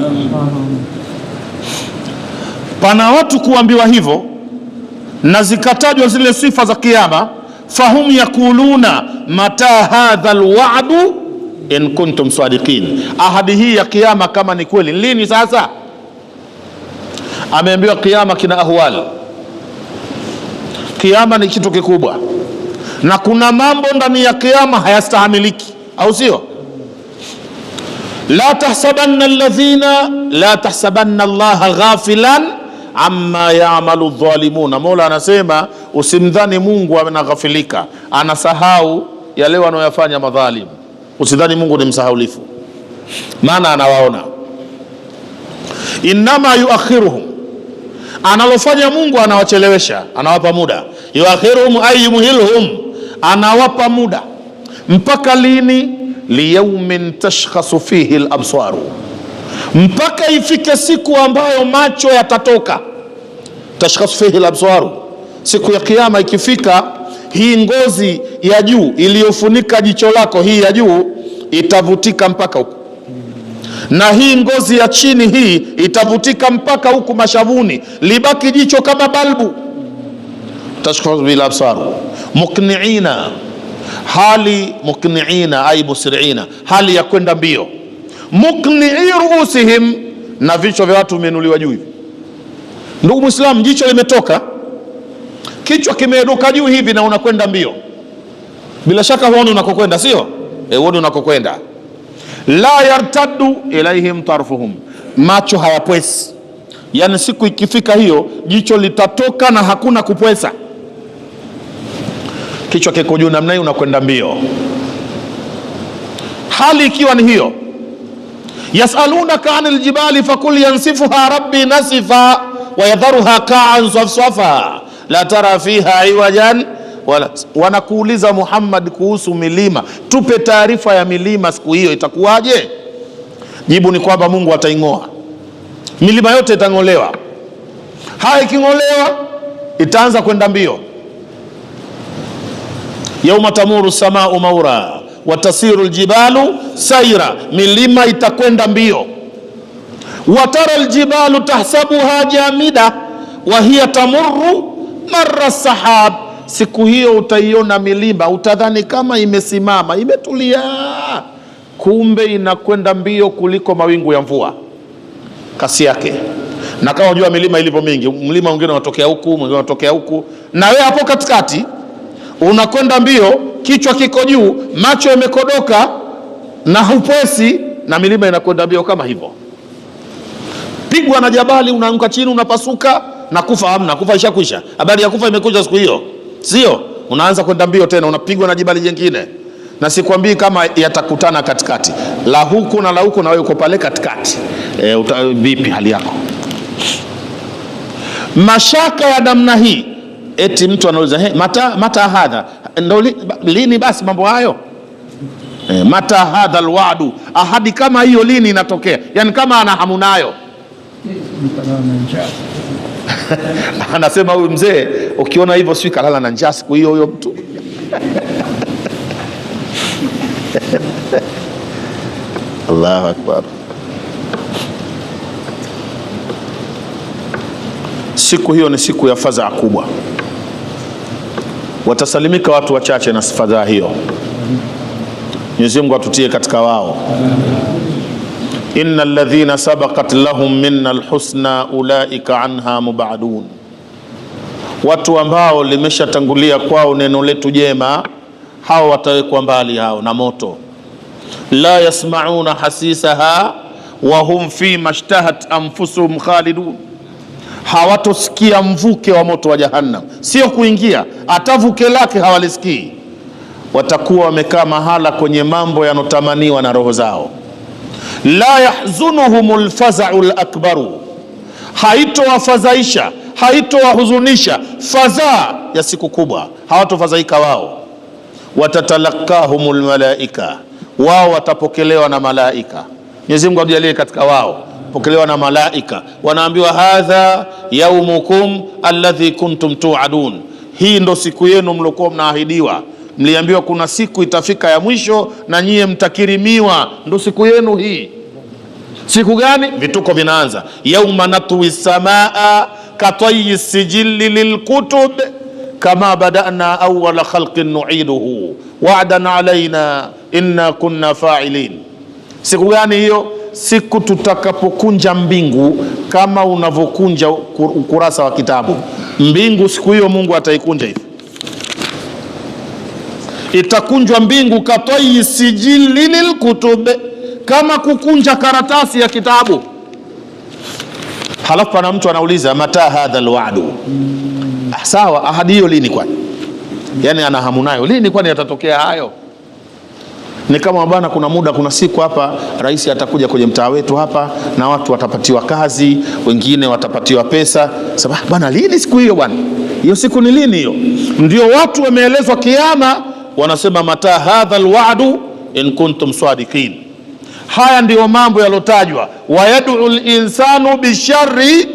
Pana watu kuambiwa hivyo na zikatajwa zile sifa za kiyama, fahum yakuluna mata hadha alwa'du in kuntum sadiqin, ahadi hii ya kiyama kama ni kweli lini? Sasa ameambiwa kiyama kina ahwal, kiyama ni kitu kikubwa na kuna mambo ndani ya kiyama hayastahamiliki, au sio? La tahsabanna Allaha ghafilan amma ya'malu adh-dhalimuna. Mola anasema usimdhani Mungu anaghafilika, anasahau yale wanayoyafanya madhalimu. Usidhani Mungu ni msahaulifu, maana anawaona. Innama yuakhiruhum, analofanya Mungu anawachelewesha, anawapa muda. Yuakhiruhum ay yumhilhum, anawapa muda. Mpaka lini? Liyaumin tashkhasu fihi al-absaru, mpaka ifike siku ambayo macho yatatoka. Tashkhasu fihi al-absaru, siku ya kiyama ikifika, hii ngozi ya juu iliyofunika jicho lako, hii ya juu itavutika mpaka huku, na hii ngozi ya chini hii itavutika mpaka huku mashavuni, libaki jicho kama balbu. Tashkhas bil absar mukniina, hali mukniina ay musriina, hali ya kwenda mbio. Mukni'i ruusihim, na vichwa vya watu vimenuliwa juu hivi. Ndugu Muislamu, jicho limetoka, kichwa kimeeduka juu hivi, na unakwenda mbio. Bila shaka huoni unakokwenda, sio? Huoni unakokwenda. La yartaddu ilaihim tarfuhum, macho hayapwesi. Yani siku ikifika hiyo, jicho litatoka na hakuna kupwesa. Kichwa kiko juu namna hii, unakwenda mbio. Hali ikiwa ni hiyo, yasalunaka anil jibali fakul yansifuha rabbi nasifa wa yadharuha ka'an safsafa la tara fiha iwajan wala. Wanakuuliza Muhammad kuhusu milima, tupe taarifa ya milima siku hiyo itakuwaje? Jibu ni kwamba Mungu ataing'oa milima yote, itang'olewa. Haya, iking'olewa itaanza kwenda mbio. Yauma tamuru samau maura wa tasiru aljibalu saira, milima itakwenda mbio. Watara aljibalu tahsabuha jamida wa hiya tamurru marra sahab, siku hiyo utaiona milima utadhani kama imesimama imetulia, kumbe inakwenda mbio kuliko mawingu ya mvua, kasi yake. Na kama unajua milima ilivyo mingi, mlima mwingine unatokea huku, mwingine unatokea huku, na wewe hapo katikati unakwenda mbio, kichwa kiko juu, macho yamekodoka na hupesi, na milima inakwenda mbio kama hivyo. Pigwa na jabali, unaanguka chini, unapasuka, na kufa hamna, kufa ishakwisha. Habari ya kufa imekuja siku hiyo, sio? Unaanza kwenda mbio tena, unapigwa na jabali jingine, na sikwambii kama yatakutana katikati, la huku na la huku, na wewe uko pale katikati. Vipi hali yako? Mashaka ya namna hii, eti mtu anauliza mata hadha, ndo lini basi mambo hayo? Mata hadha alwa'du, ahadi kama hiyo lini inatokea? Yani kama ana hamu nayo. Anasema huyu mzee, ukiona hivyo sio kalala na njaa siku hiyo huyo mtu. Allahu akbar. Siku hiyo ni siku ya fadhaa kubwa, watasalimika watu wachache na fadhaa hiyo. Mwenyezi Mungu atutie katika wao. Innal ladhina sabaqat lahum minna alhusna ulaika anha mubadun, watu ambao limeshatangulia kwao neno letu jema, hao watawekwa mbali hao na moto. La yasmauna hasisaha wa hum fi mashtahat anfusuhum khalidun, hawatosikia mvuke wa moto wa Jahannam, sio kuingia, hata vuke lake hawalisikii. Watakuwa wamekaa mahala kwenye mambo yanotamaniwa na roho zao. La yahzunuhumul faza'ul akbaru, haitowafadhaisha, haitowahuzunisha fadhaa ya siku kubwa, hawatofadhaika wao. Watatalakahumul malaika, wao watapokelewa na malaika. Mwenyezi Mungu ajalie katika wao, pokelewa na malaika, wanaambiwa hadha yaumukum alladhi kuntum tu'adun, hii ndo siku yenu mliokuwa mnaahidiwa. Mliambiwa kuna siku itafika ya mwisho na nyie mtakirimiwa, ndo siku yenu hii. Siku gani? Vituko vinaanza. Yauma natwi samaa katayyi sijilli lilkutub kama badana awwala khalqin nu'iduhu wa'dan alaina inna kunna fa'ilin. Siku gani hiyo? Siku tutakapokunja mbingu kama unavyokunja ukurasa wa kitabu. Mbingu siku hiyo Mungu ataikunja hivi, itakunjwa mbingu katayyi sijilli lilkutub, kama kukunja karatasi ya kitabu. Halafu pana mtu anauliza mata hadha alwa'du, sawa, ahadi hiyo lini kwani? Yani ana hamu nayo, lini kwani yatatokea hayo? Ni kama bwana, kuna muda, kuna siku hapa rais atakuja kwenye mtaa wetu hapa na watu watapatiwa kazi, wengine watapatiwa pesa. Sababu bwana, lini siku hiyo bwana? Hiyo siku ni lini hiyo? Ndio watu wameelezwa kiyama, wanasema mata hadha alwa'du in kuntum sadiqin. Haya ndiyo mambo yalotajwa. Wayad'u al-insanu bisharri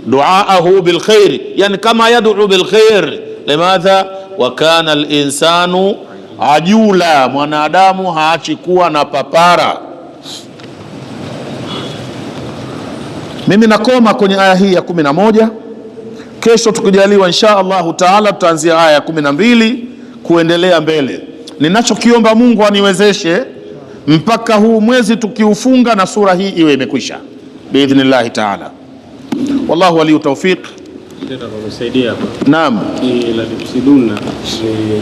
du'aahu bilkhair, yani kama yad'u bilkhair. Limadha? wa kana al-insanu ajula, mwanadamu haachi kuwa na papara. Mimi nakoma kwenye aya hii ya 11. Kesho tukijaliwa insha Allahu taala tutaanzia aya ya 12 kuendelea mbele. Ninachokiomba Mungu aniwezeshe mpaka huu mwezi tukiufunga na sura hii iwe imekwisha biidhnillahi taala. Wallahu waliyu tawfiq. Naam, la tufsiduna ni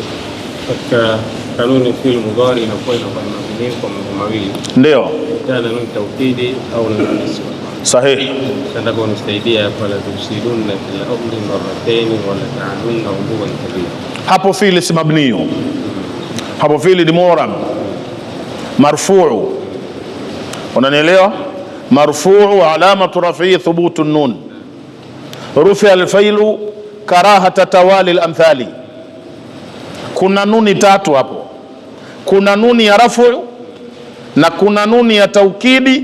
katika kanuni fi'l mudhari inakuwa inafanya kwa mambo mawili, ndio kana nuni tawkidi au nuni nisba. Sahihi. Nataka unisaidia kwa la tufsiduna fil ardi marratayn wa la ta'alunna 'uluwan kabira. Hapo fi'li si mabniyo, hapo fi'li ni mu'rab marfuu. Unanielewa? Marfuu alamatu raf'i thubutu nun, rufi al-failu karahata tawali al-amthali. Kuna nuni tatu hapo, kuna nuni ya rafu na kuna nuni ya taukidi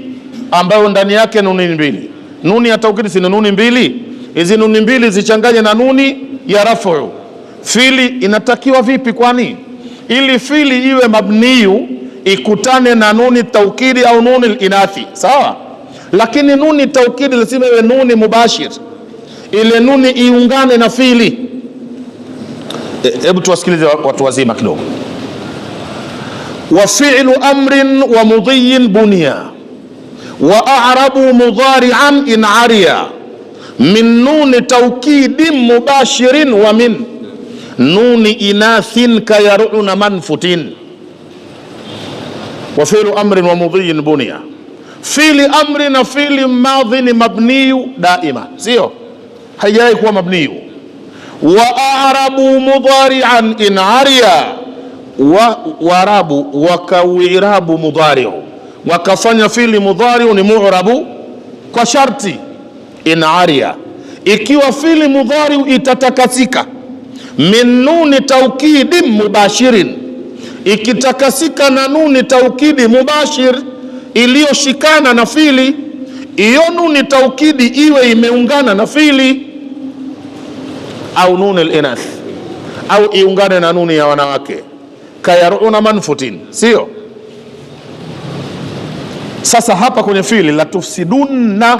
ambayo ndani yake nuni mbili. Nuni ya taukidi si nuni mbili, hizi nuni mbili zichanganye na nuni ya rafu. Fili inatakiwa vipi? Kwani ili fili iwe mabniyu ikutane na nuni taukidi au nuni inathi, sawa? Lakini nuni taukidi lazima iwe nuni mubashir, ile nuni iungane na fili. Hebu tuwasikilize watu wazima kidogo. Wa fi'lu amrin wa mudhiyin bunya wa a'rabu mudhari'an in ariya min nuni taukidin mubashirin wa min nuni inathin kayaruna manfutin. Wa fi'lu amrin wa mudhiyin bunya, fi'li amri na fi'li madhi ni mabniyu daima, sio haijai kuwa mabniyu. Wa a'rabu mudhari'an in ariya, wa arabu wakawirabu mudhari'u, wakafanya fi'li mudhari'u ni mu'rabu kwa sharti in ariya, ikiwa fi'li mudhari'u itatakasika min nuni taukidi mubashirin, ikitakasika na nuni taukidi mubashir iliyoshikana na fi'li, iyo nuni taukidi iwe imeungana na fi'li au nuni al-inath au iungane na nuni ya wanawake, kayaruna manfutin, sio? Sasa hapa kwenye fi'li la tufsiduna